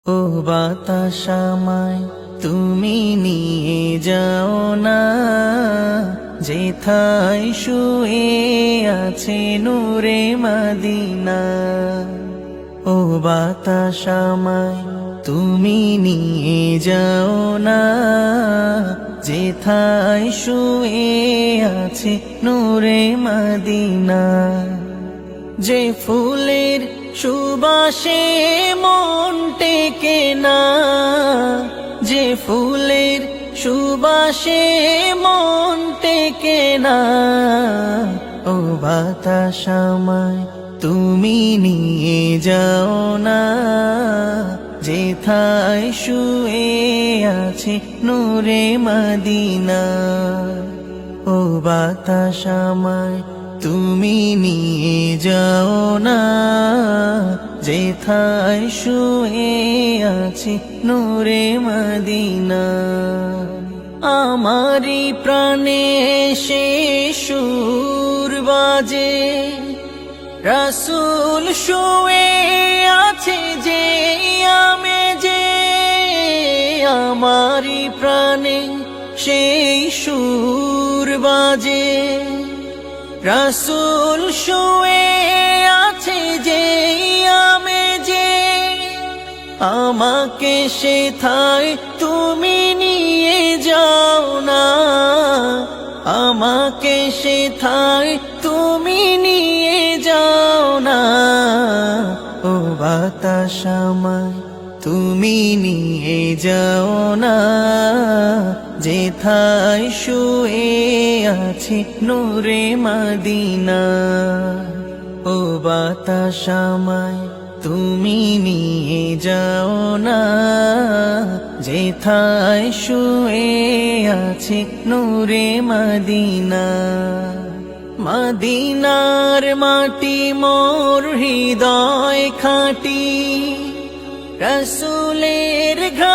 ও বাতাস আমায় তুমি নিয়ে যাও না, যেথায় শুয়ে আছে নূরে মদিনা। ও বাতাস আমায় তুমি নিয়ে যাও না, যেথায় শুয়ে আছে নূরে মদিনা। যে ফুলের সুবাসে মন টেকে না, যে ফুলের সুবাসে মন টেকে না। ও বাতাস আমায় তুমি নিয়ে যাও না, যেথায় শুয়ে আছে নূরে মদিনা। ও বাতাস আমায় তুমি নিয়ে যাও না, যেথায় শুয়ে আছে নূরে মদিনা। আমারি প্রাণে সে সুর বাজে, রাসূল শুয়ে আছে যে আমেজে। আমারি প্রাণে সেই সুর বাজে, রাসূল শুয়ে আছে যে আমেজে। আমাকে সেথায় তুমি নিয়ে যাও না, আমাকে সেথায় তুমি নিয়ে যাও না। ও বাতাস আমায় তুমি নিয়ে যাও না, যেথায় শুয়ে আছে নূরে মদিনা। ও বাতাস আমায় তুমি নিয়ে যাও না, যেথায় শুয়ে আছে নূরে মদিনা। মদিনার মাটি মোর হৃদয় খাঁটি, রাসূলের ঘাম